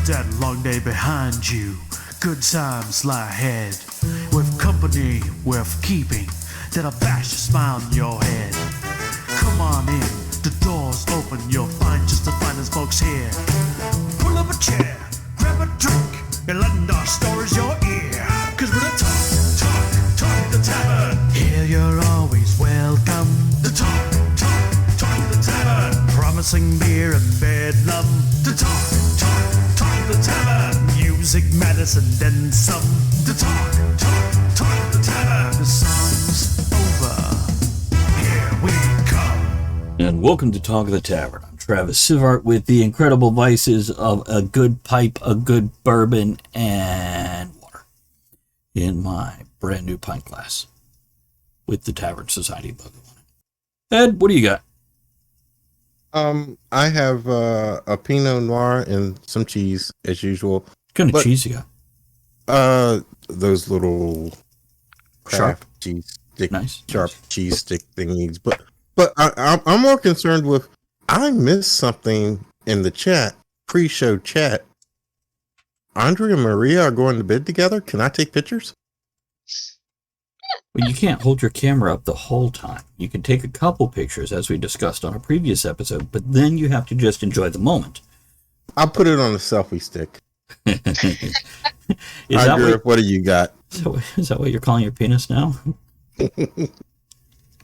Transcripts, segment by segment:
that long day behind you. Good times lie ahead. With company worth keeping, that'll bash a smile on your head. Come on in, the door's open, you'll find just the finest folks here. Pull up a chair, grab a drink, and lend our stories your ear. Cause we're the talk the tavern. Here you're always welcome. The talk the tavern. Promising beer and bedlam. The talk the tavern. Music, medicine, then some. The talk the tavern. The song's over. Here we come. And welcome to Talk of the Tavern. I'm Travis Sivart with the incredible vices of a good pipe, a good bourbon, and water in my brand new pint glass with the Tavern Society logo on it. Ed, what do you got? I have a Pinot Noir and some cheese as usual. What kind of cheese you got? Those little sharp cheese stick, nice. Cheese stick thingies. But I'm more concerned with. I missed something in the chat, pre-show chat. Andre and Maria are going to bed together. Can I take pictures? Well, you can't hold your camera up the whole time. You can take a couple pictures, as we discussed on a previous episode, but then you have to just enjoy the moment. I'll put it on a selfie stick. What do you got? Is that what you're calling your penis now?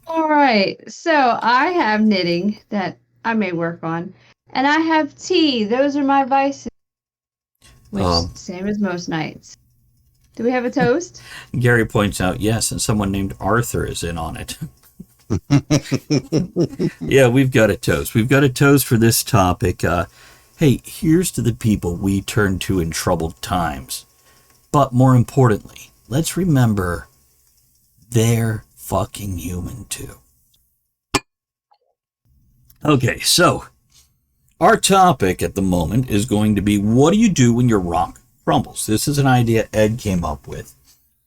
All right. So I have knitting that I may work on, and I have tea. Those are my vices. Which, same as most nights. Do we have a toast? Gary points out, yes, and someone named Arthur is in on it. Yeah, we've got a toast. We've got a toast for this topic. Hey, here's to the people we turn to in troubled times. But more importantly, let's remember they're fucking human too. Okay, so our topic at the moment is going to be, what do you do when your rock crumbles? This is an idea Ed came up with,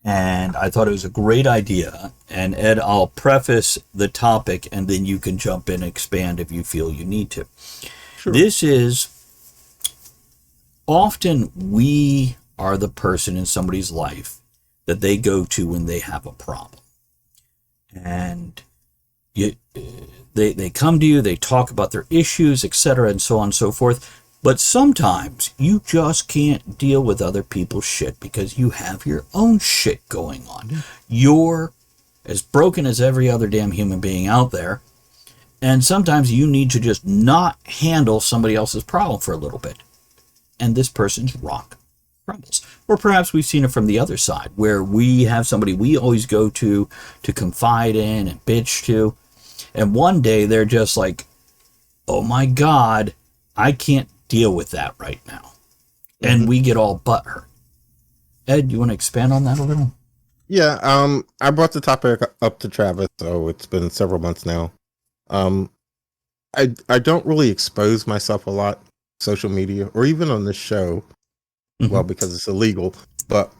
and I thought it was a great idea. And Ed, I'll preface the topic, and then you can jump in and expand if you feel you need to. Sure. This is, often we are the person in somebody's life that they go to when they have a problem. And they come to you, they talk about their issues, etc., and so on and so forth. But sometimes you just can't deal with other people's shit because you have your own shit going on. You're as broken as every other damn human being out there. And sometimes you need to just not handle somebody else's problem for a little bit. And this person's rock crumbles. Or perhaps we've seen it from the other side, where we have somebody we always go to confide in and bitch to. And one day they're just like, oh my God, I can't deal with that right now. And we get all butthurt. Ed, you want to expand on that a little? Yeah, I brought the topic up to Travis, so it's been several months now. I don't really expose myself a lot, social media, or even on this show, well, because it's illegal, but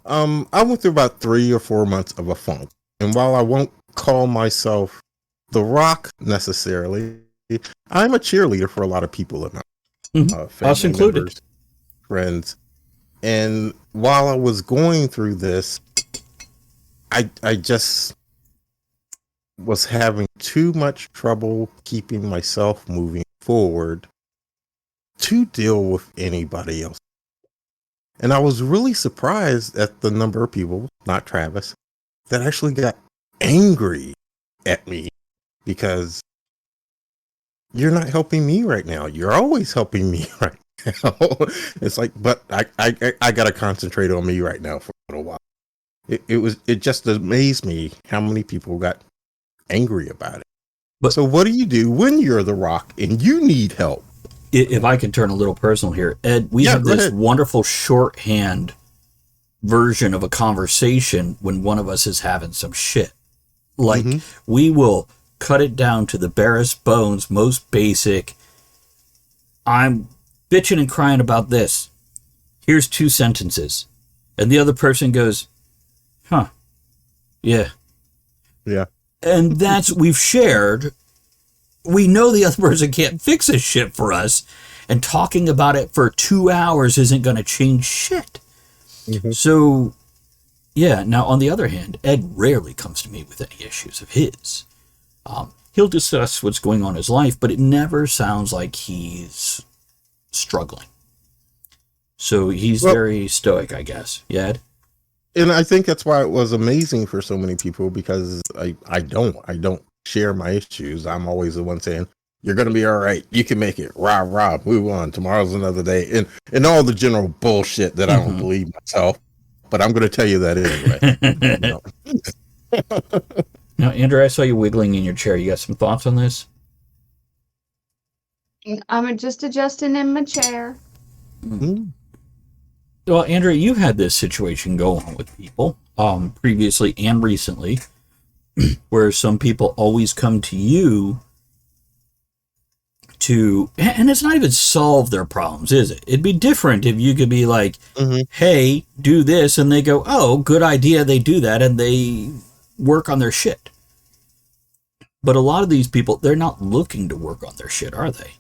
I went through about 3 or 4 months of a funk. And while I won't call myself the Rock necessarily, I'm a cheerleader for a lot of people in my us included, members, friends. And while I was going through this, I just was having too much trouble keeping myself moving forward to deal with anybody else. And I was really surprised at the number of people, not Travis, that actually got angry at me because you're not helping me right now. You're always helping me right now. It's like, but I got to concentrate on me right now for a little while. It just amazed me how many people got angry about it. But so what do you do when you're the Rock and you need help? If I can turn a little personal here, Ed, we have this wonderful shorthand version of a conversation when one of us is having some shit. Like, we will cut it down to the barest bones, most basic. I'm bitching and crying about this. Here's 2 sentences. And the other person goes, huh, yeah. Yeah. And that's, we've shared. We know the other person can't fix this shit for us. And talking about it for 2 hours isn't going to change shit. Mm-hmm. So, yeah. Now, on the other hand, Ed rarely comes to me with any issues of his. He'll discuss what's going on in his life, but it never sounds like he's struggling. So he's very stoic, I guess. Yeah, Ed? And I think that's why it was amazing for so many people, because I don't share my issues. I'm always the one saying, you're going to be all right. You can make it. Rah, rah, move on. Tomorrow's another day. And all the general bullshit that I don't believe myself. But I'm going to tell you that anyway. Now, Andrew, I saw you wiggling in your chair. You got some thoughts on this? I'm just adjusting in my chair. Mm-hmm. Well, Andrew, you've had this situation go on with people previously and recently, where some people always come to you to, and it's not even solve their problems, is it? It'd be different if you could be like, hey, do this, and they go, oh, good idea, they do that, and they work on their shit. But a lot of these people, they're not looking to work on their shit, are they?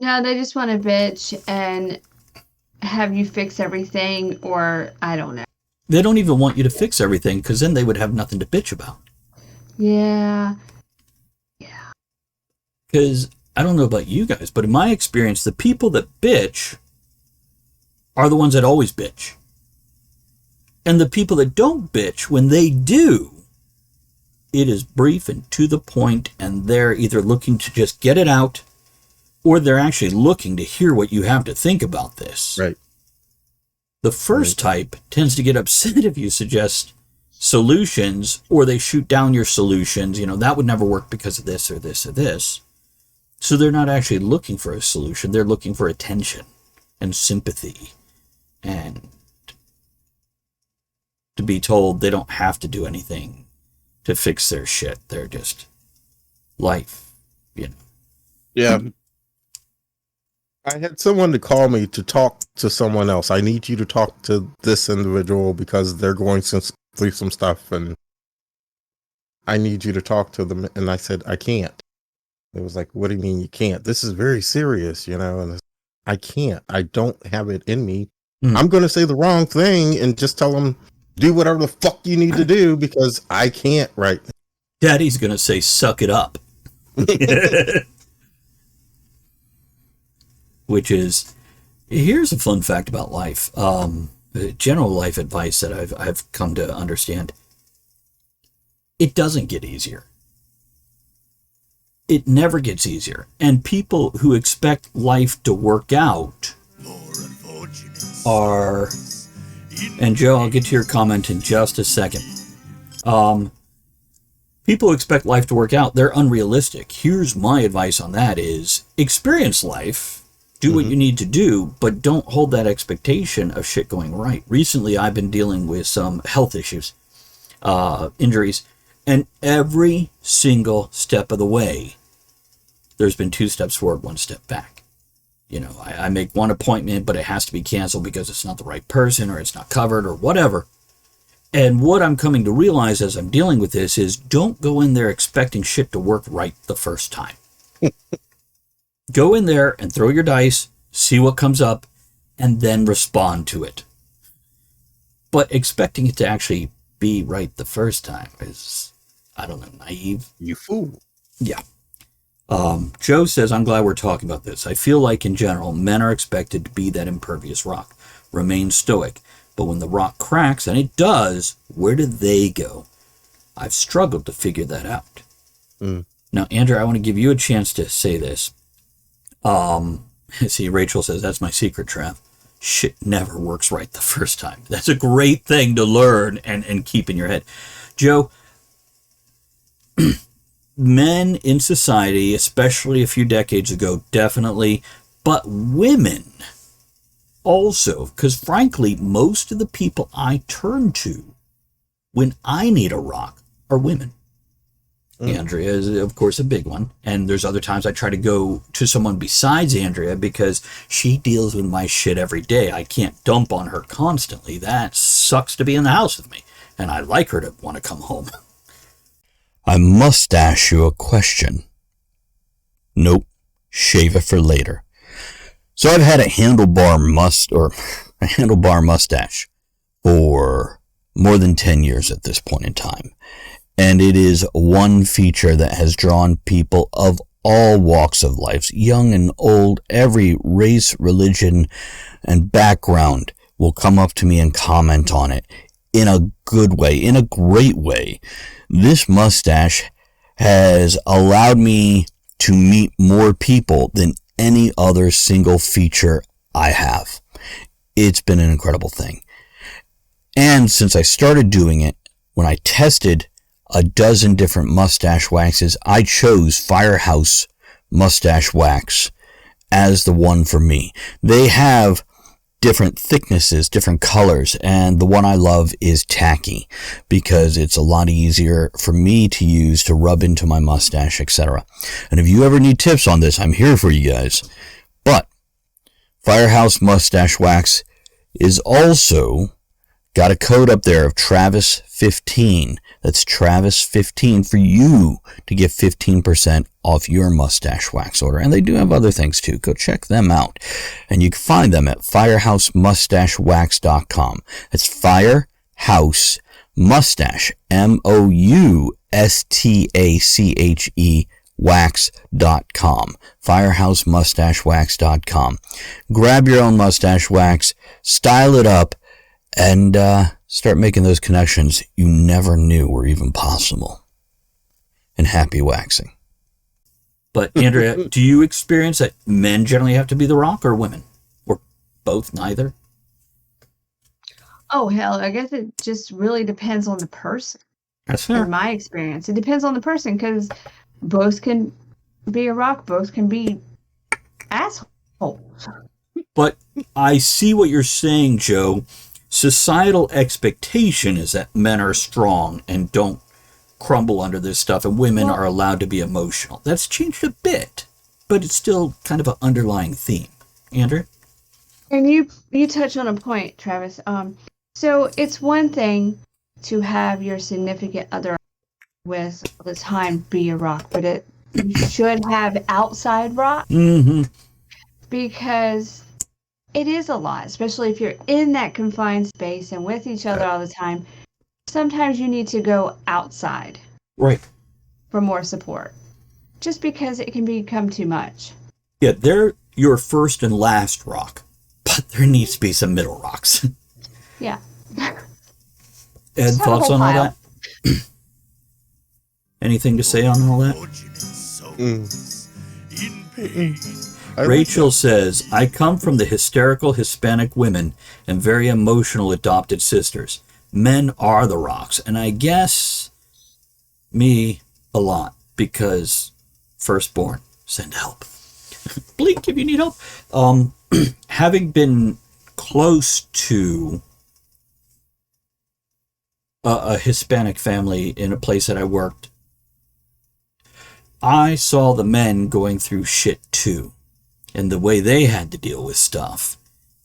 No, they just want to bitch and have you fix everything, or I don't know. They don't even want you to fix everything, because then they would have nothing to bitch about. Yeah. Because I don't know about you guys, but in my experience, the people that bitch are the ones that always bitch. And the people that don't bitch, when they do, it is brief and to the point, and they're either looking to just get it out, or they're actually looking to hear what you have to think about this. Right. The first type tends to get upset if you suggest solutions, or they shoot down your solutions. You know, that would never work because of this or this or this. So they're not actually looking for a solution. They're looking for attention and sympathy, and to be told they don't have to do anything to fix their shit. They're just life, you know. Yeah. I had someone to call me to talk to someone else. I need you to talk to this individual because they're going through some stuff, and I need you to talk to them. And I said, I can't. It was like, what do you mean you can't? This is very serious, you know, and I can't. I don't have it in me. I'm going to say the wrong thing and just tell them, do whatever the fuck you need to do, because I can't right now. Daddy's going to say, suck it up. Which is, here's a fun fact about life. General life advice that I've come to understand. It doesn't get easier. It never gets easier. And people who expect life to work out are, and Joe, I'll get to your comment in just a second. People who expect life to work out, they're unrealistic. Here's my advice on that is, experience life, do what you need to do, but don't hold that expectation of shit going right. Recently, I've been dealing with some health issues, injuries, and every single step of the way, there's been 2 steps forward, 1 step back. You know, I make one appointment, but it has to be canceled because it's not the right person, or it's not covered, or whatever. And what I'm coming to realize as I'm dealing with this is, don't go in there expecting shit to work right the first time. Go in there and throw your dice, see what comes up, and then respond to it. But expecting it to actually be right the first time is, I don't know, naive. You fool. Yeah. Joe says, I'm glad we're talking about this. I feel like in general, men are expected to be that impervious rock, remain stoic. But when the rock cracks, and it does, where do they go? I've struggled to figure that out. Now, Andrew, I want to give you a chance to say this. See, Rachel says, that's my secret, Trav. Shit never works right the first time. That's a great thing to learn and keep in your head. Joe, men in society, especially a few decades ago, definitely, but women also, because frankly, most of the people I turn to when I need a rock are women. Andrea is, of course, a big one. And there's other times I try to go to someone besides Andrea because she deals with my shit every day. I can't dump on her constantly. That sucks to be in the house with me. And I like her to want to come home. I must ask you a question. Nope. shave it for later. So I've had a handlebar mustache for more than 10 years at this point in time. And it is one feature that has drawn people of all walks of life, young and old, every race, religion, and background will come up to me and comment on it in a good way, in a great way. This mustache has allowed me to meet more people than any other single feature I have. It's been an incredible thing. And since I started doing it, when I tested a dozen different mustache waxes, I chose Firehouse Mustache Wax as the one for me. They have different thicknesses, different colors, and the one I love is tacky because it's a lot easier for me to use to rub into my mustache, etc. And if you ever need tips on this, I'm here for you guys. But Firehouse Mustache Wax is also got a code up there of Travis15. That's Travis15 for you to get 15% off your mustache wax order. And they do have other things too. Go check them out. And you can find them at firehousemoustachewax.com. That's Firehouse Mustache, MOUSTACHE wax.com. firehousemoustachewax.com. Grab your own mustache wax, style it up, and start making those connections you never knew were even possible. And happy waxing. But Andrea, do you experience that men generally have to be the rock or women? Or both, neither? Oh, hell, I guess it just really depends on the person. That's fair. In my experience, it depends on the person because both can be a rock, both can be assholes. But I see what you're saying, Joe. Societal expectation is that men are strong and don't crumble under this stuff, and women are allowed to be emotional. That's changed a bit, but it's still kind of an underlying theme. Andrew? And you touch on a point, Travis. So it's one thing to have your significant other with all the time be a rock, but you should have outside rock. Mm-hmm. Because it is a lot, especially if you're in that confined space and with each other all the time. Sometimes you need to go outside. Right. For more support. Just because it can become too much. Yeah, they're your first and last rock, but there needs to be some middle rocks. Yeah. Ed, thoughts on all that? Anything to say on all that? Rachel says, I come from the hysterical Hispanic women and very emotional adopted sisters. Men are the rocks, and I guess me a lot because firstborn, send help. Blink if you need help. Having been close to a Hispanic family in a place that I worked, I saw the men going through shit too. And the way they had to deal with stuff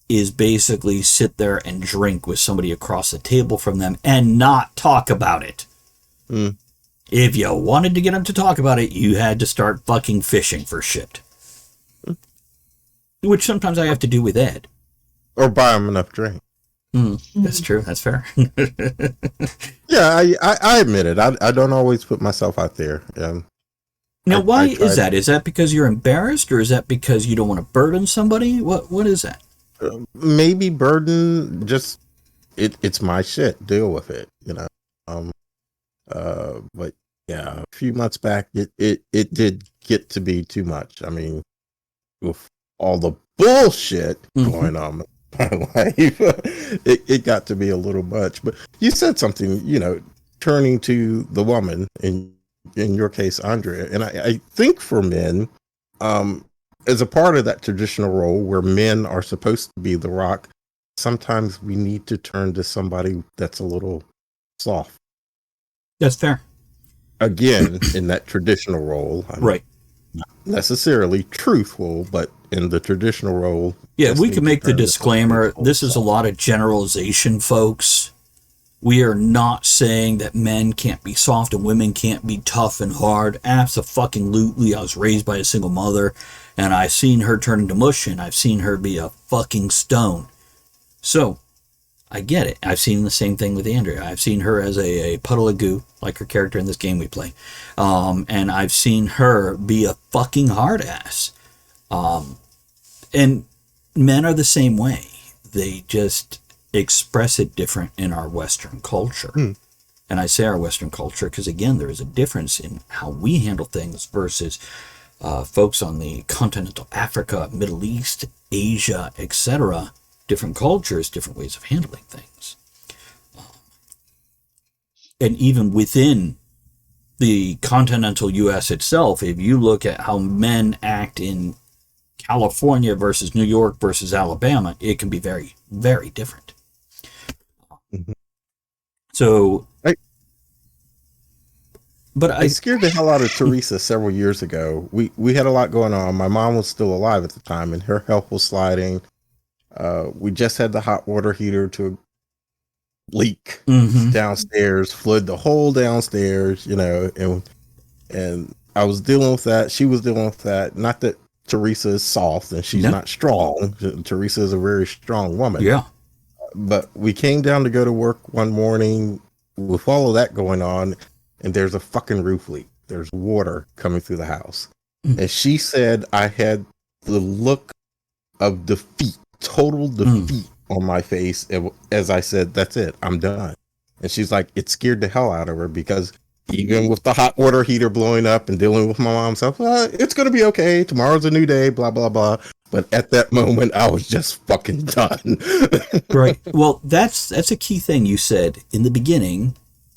is basically sit there and drink with somebody across the table from them and not talk about it. Mm. If you wanted to get them to talk about it, you had to start fucking fishing for shit. Mm. Which sometimes I have to do with Ed. Or buy him enough drink. That's true. That's fair. Yeah, I admit it. I don't always put myself out there. Now, why is that? Is that because you're embarrassed, or is that because you don't want to burden somebody? What is that? Maybe burden. Just it's my shit. Deal with it. But yeah, a few months back, it did get to be too much. I mean, with all the bullshit going on in my life, it got to be a little much. But you said something, turning to the woman in your case, Andrea, and I think for men, as a part of that traditional role where men are supposed to be the rock, sometimes we need to turn to somebody that's a little soft. That's fair. Again, in that traditional role, right? Not necessarily truthful, but in the traditional role. Yeah, we can make the disclaimer. This is a lot of generalization, folks. We are not saying that men can't be soft and women can't be tough and hard. Abso-fucking-lutely. I was raised by a single mother, and I've seen her turn into mush, and I've seen her be a fucking stone. So, I get it. I've seen the same thing with Andrea. I've seen her as a puddle of goo, like her character in this game we play. And I've seen her be a fucking hard ass. And men are the same way. They just express it different in our Western culture. And I say our Western culture because, again, there is a difference in how we handle things versus folks on the continental Africa, Middle East, Asia, etc. Different cultures, different ways of handling things. And even within the continental U.S. itself, if you look at how men act in California versus New York versus Alabama, it can be very, very different. So, I scared the hell out of Teresa several years ago. We had a lot going on. My mom was still alive at the time, and her health was sliding. We just had the hot water heater to leak downstairs, flood the whole downstairs, and I was dealing with that. She was dealing with that. Not that Teresa is soft and she's not strong. Teresa is a very strong woman. Yeah. But we came down to go to work one morning with all of that going on, and there's a fucking roof leak. There's water coming through the house. And she said I had the look of defeat, total defeat on my face as I said, that's it, I'm done. And she's like, it scared the hell out of her because even with the hot water heater blowing up and dealing with my mom's stuff, it's going to be okay. Tomorrow's a new day, blah, blah, blah. But at that moment, I was just fucking done. Right. Well, that's a key thing you said in the beginning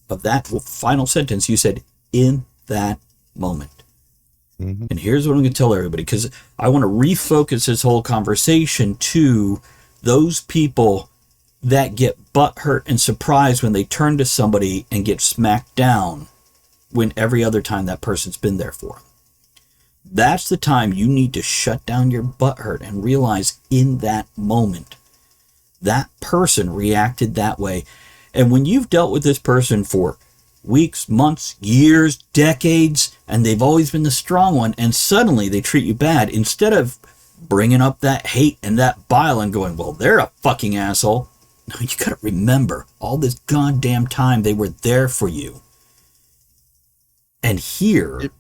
of that final sentence. You said, in that moment. And here's what I'm going to tell everybody, because I want to refocus this whole conversation to those people that get butthurt and surprised when they turn to somebody and get smacked down when every other time that person's been there for them. That's the time you need to shut down your butthurt and realize in that moment that person reacted that way. And when you've dealt with this person for weeks, months, years, decades, and they've always been the strong one, and suddenly they treat you bad, instead of bringing up that hate and that bile and going, well, they're a fucking asshole. No, you gotta remember, all this goddamn time they were there for you. And here,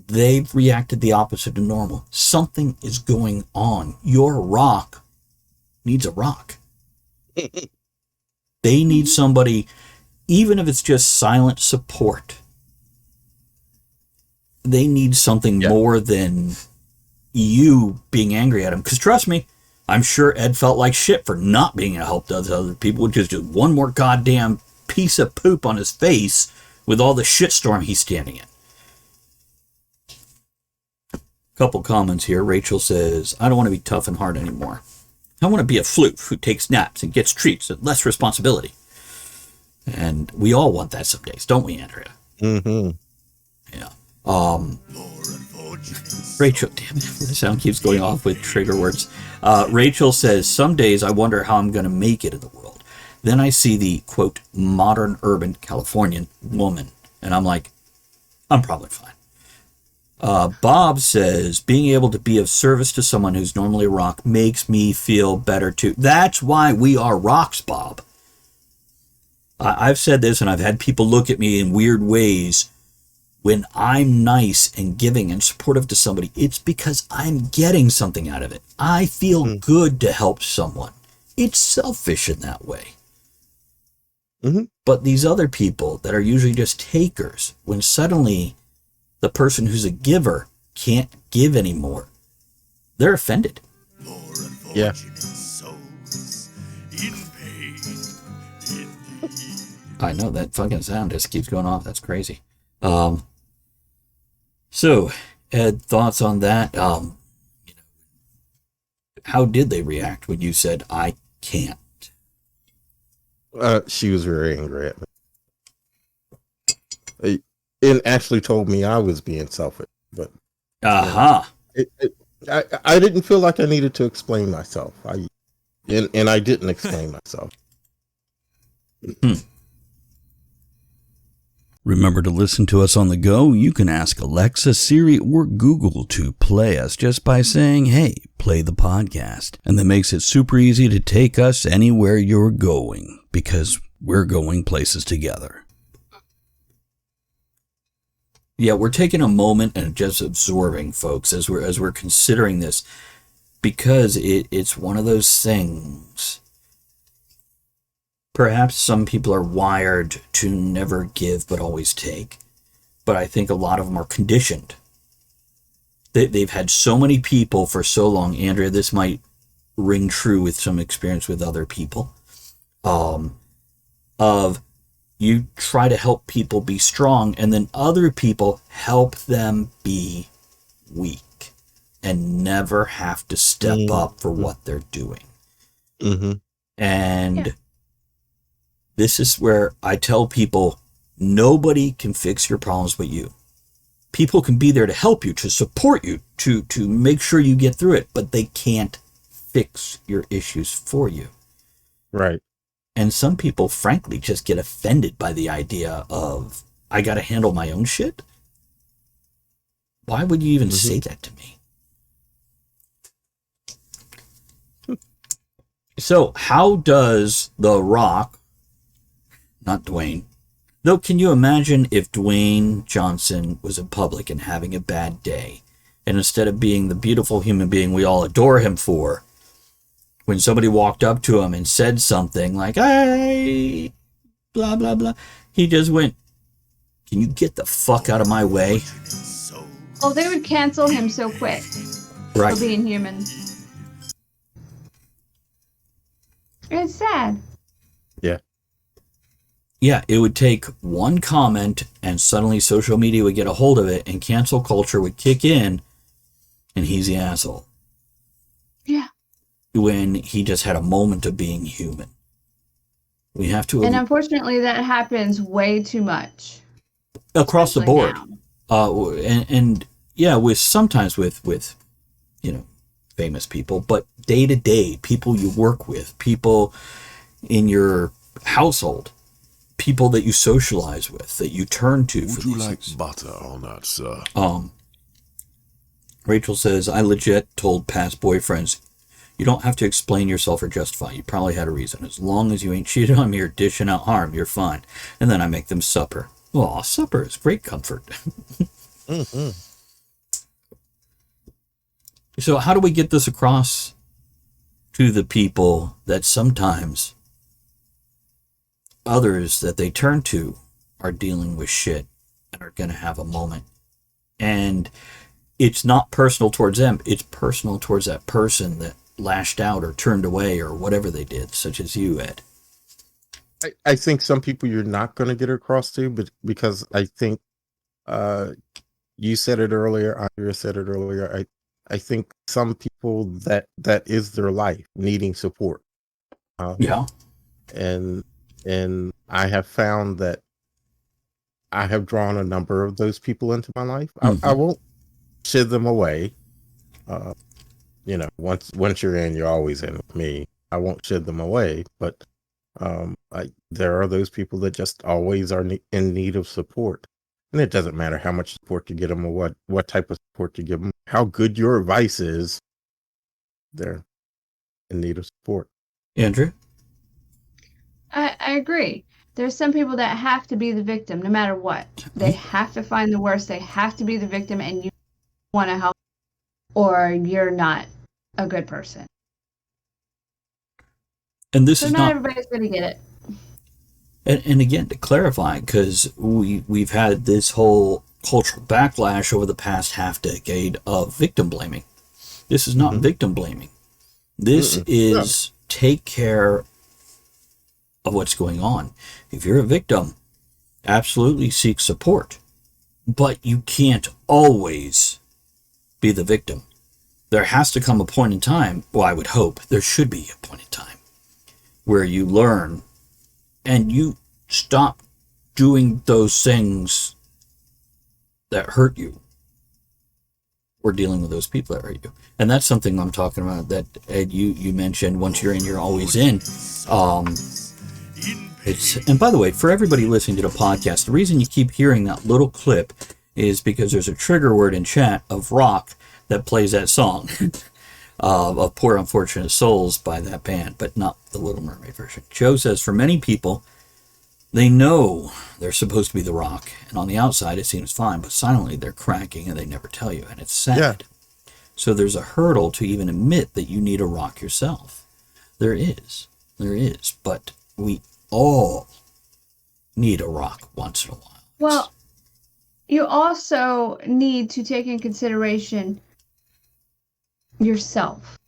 they've reacted the opposite to normal. Something is going on. Your rock needs a rock. They need somebody, even if it's just silent support. They need something more than you being angry at them. Because trust me, I'm sure Ed felt like shit for not being a help to other people, which is just one more goddamn piece of poop on his face with all the shitstorm he's standing in. Couple comments here. Rachel says, I don't want to be tough and hard anymore. I want to be a floof who takes naps and gets treats and less responsibility. And we all want that some days, don't we, Andrea? Yeah. Rachel, damn it, the sound keeps going off with trigger words. Rachel says, some days I wonder how I'm going to make it in the world. Then I see the, quote, modern urban Californian woman. And I'm like, I'm probably fine. Bob says, being able to be of service to someone who's normally a rock makes me feel better too. That's why we are rocks, Bob. I've said this, and I've had people look at me in weird ways. When I'm nice and giving and supportive to somebody, it's because I'm getting something out of it. I feel good to help someone. It's selfish in that way. But these other people that are usually just takers, when suddenly the person who's a giver can't give anymore, they're offended. Yeah. I know, that fucking sound just keeps going off. That's crazy. So, Ed, thoughts on that? How did they react when you said, I can't? She was very angry at me. It actually told me I was being selfish, but I didn't feel like I needed to explain myself. And I didn't explain myself. Remember to listen to us on the go. You can ask Alexa, Siri, or Google to play us just by saying, hey, play the podcast. And that makes it super easy to take us anywhere you're going, because we're going places together. Yeah, we're taking a moment and just absorbing, folks, as we're considering this, because it's one of those things. Perhaps some people are wired to never give but always take, but I think a lot of them are conditioned. They've had so many people for so long. Andrea, this might ring true with some experience with other people. Of you try to help people be strong, and then other people help them be weak and never have to step up for what they're doing. Mm-hmm. And this is where I tell people, nobody can fix your problems but you. People can be there to help you, to support you, to make sure you get through it, but they can't fix your issues for you. Right. And some people, frankly, just get offended by the idea of, I got to handle my own shit? Why would you even say that to me? So, how does The Rock, not Dwayne, though, can you imagine if Dwayne Johnson was in public and having a bad day, and instead of being the beautiful human being we all adore him for, when somebody walked up to him and said something like, hey, blah, blah, blah, he just went, can you get the fuck out of my way? Oh, they would cancel him so quick Right. for being human. It's sad. Yeah. Yeah, it would take one comment and suddenly social media would get a hold of it and cancel culture would kick in and he's the asshole. Yeah. When he just had a moment of being human. We have to... And unfortunately, that happens way too much. Across the board. Now. And yeah, sometimes with famous people, but day to day, people you work with, people in your household, people that you socialize with, that you turn to. Would you like butter on that, sir? Rachel says, I legit told past boyfriends, you don't have to explain yourself or justify. You probably had a reason. As long as you ain't cheated on me or dishing out harm, you're fine. And then I make them supper. Oh, supper is great comfort. Mm-hmm. So how do we get this across to the people that sometimes others that they turn to are dealing with shit and are going to have a moment? And it's not personal towards them. It's personal towards that person that lashed out or turned away or whatever they did, such as you, Ed. I think some people you're not going to get across to, but because I think you said it earlier, Andrea said it earlier. I think some people that is their life, needing support. Yeah. And I have found that I have drawn a number of those people into my life. I won't shid them away. Once you're in, you're always in with me. I won't shid them away, but there are those people that just always are in need of support. And it doesn't matter how much support you get them or what type of support you give them, how good your advice is, they're in need of support. Andrew? I agree. There's some people that have to be the victim no matter what. They have to find the worst. They have to be the victim, and you want to help, or you're not a good person. And this So is not everybody's going to get it. And again, to clarify, because we've had this whole cultural backlash over the past half decade of victim blaming. This is not victim blaming. This is take care of what's going on. If you're a victim, absolutely seek support. But you can't always be the victim. There has to come a point in time, well, I would hope there should be a point in time, where you learn and you stop doing those things that hurt you or dealing with those people that hurt you. And that's something I'm talking about that, Ed, you mentioned, once you're in, you're always in. And by the way, for everybody listening to the podcast, the reason you keep hearing that little clip is because there's a trigger word in chat of rock that plays that song of Poor Unfortunate Souls by that band, but not the Little Mermaid version. Joe says, for many people, they know they're supposed to be the rock, and on the outside it seems fine, but silently they're cracking and they never tell you, and it's sad. Yeah. So there's a hurdle to even admit that you need a rock yourself. There is, but we all need a rock once in a while. Well, you also need to take in consideration yourself,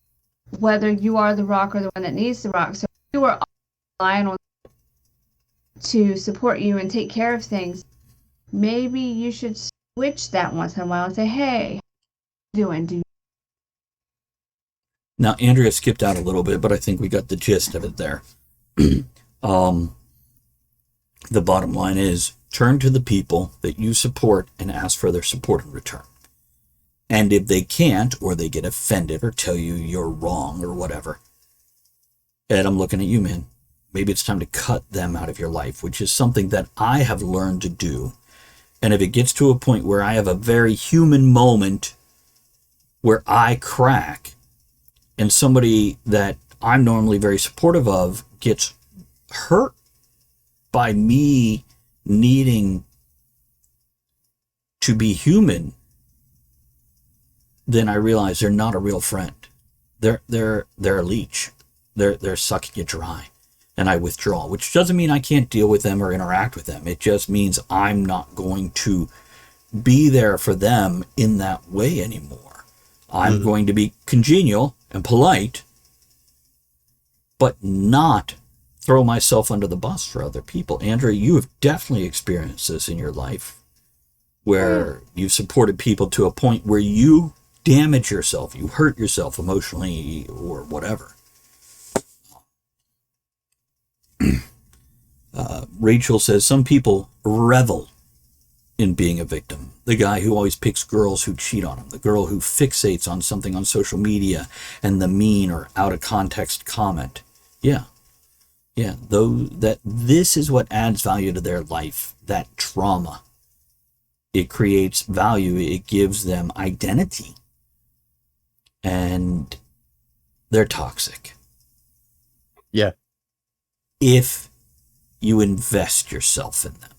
whether you are the rock or the one that needs the rock. So if you are relying on to support you and take care of things, maybe you should switch that once in a while and say, hey, how you doing? Now, Andrea skipped out a little bit, but I think we got the gist of it there. The bottom line is, turn to the people that you support and ask for their support in return. And if they can't, or they get offended or tell you you're wrong or whatever, Ed, I'm looking at you, man. Maybe it's time to cut them out of your life, which is something that I have learned to do. And if it gets to a point where I have a very human moment where I crack and somebody that I'm normally very supportive of gets hurt by me needing to be human, then I realize they're not a real friend. They're a leech. They're sucking you dry. And I withdraw, which doesn't mean I can't deal with them or interact with them. It just means I'm not going to be there for them in that way anymore. I'm going to be congenial and polite, but not throw myself under the bus for other people. Andrea, you have definitely experienced this in your life where you've supported people to a point where you damage yourself, you hurt yourself emotionally or whatever. Rachel says some people revel in being a victim. The guy who always picks girls who cheat on him, the girl who fixates on something on social media and the mean or out of context comment. Yeah, though that this is what adds value to their life, that trauma. It creates value, it gives them identity. And they're toxic. Yeah. If you invest yourself in them.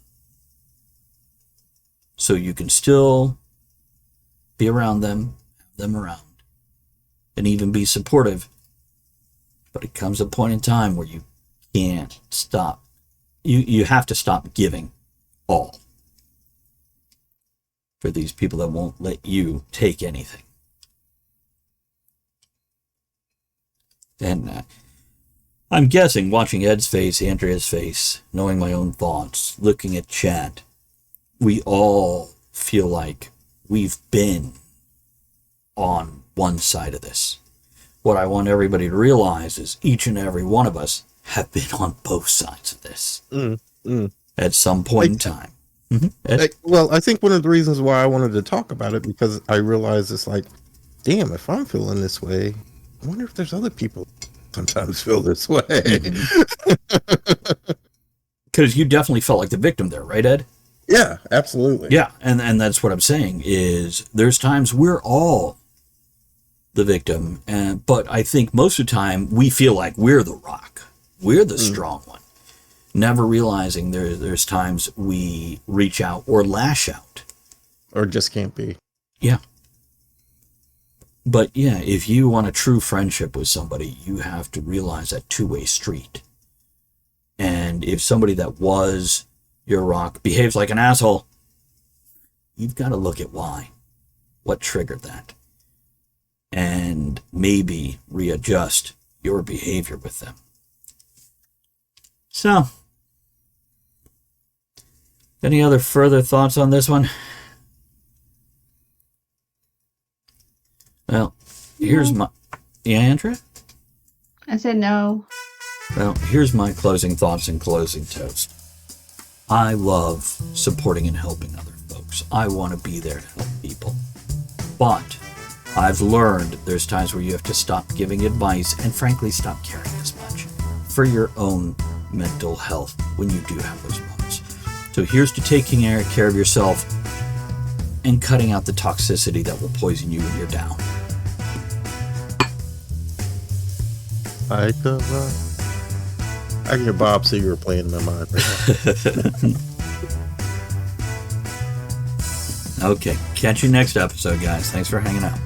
So you can still be around them, have them around, and even be supportive. But it comes a point in time where you can't stop. You have to stop giving all for these people that won't let you take anything. And I'm guessing, watching Ed's face, Andrea's face, knowing my own thoughts, looking at chat, we all feel like we've been on one side of this. What I want everybody to realize is each and every one of us have been on both sides of this at some point in time. Well, I think one of the reasons why I wanted to talk about it, because I realized it's like, damn, if I'm feeling this way, I wonder if there's other people sometimes feel this way. Because you definitely felt like the victim there, right, Ed? Yeah, absolutely. Yeah, and that's what I'm saying is there's times we're all the victim, but I think most of the time we feel like we're the rock. We're the strong one. Never realizing there's times we reach out or lash out. Or just can't be. Yeah. But yeah, if you want a true friendship with somebody, you have to realize that two-way street. And if somebody that was your rock behaves like an asshole, you've got to look at why. What triggered that? And maybe readjust your behavior with them. So, any other further thoughts on this one? Well, here's my... Yeah, Andrea? I said no. Well, here's my closing thoughts and closing toast. I love supporting and helping other folks. I want to be there to help people. But I've learned there's times where you have to stop giving advice and frankly stop caring as much for your own mental health when you do have those moments. So here's to taking care of yourself and cutting out the toxicity that will poison you when you're down. I hear Bob Seger playing in my mind right now. Okay, catch you next episode, guys. Thanks for hanging out.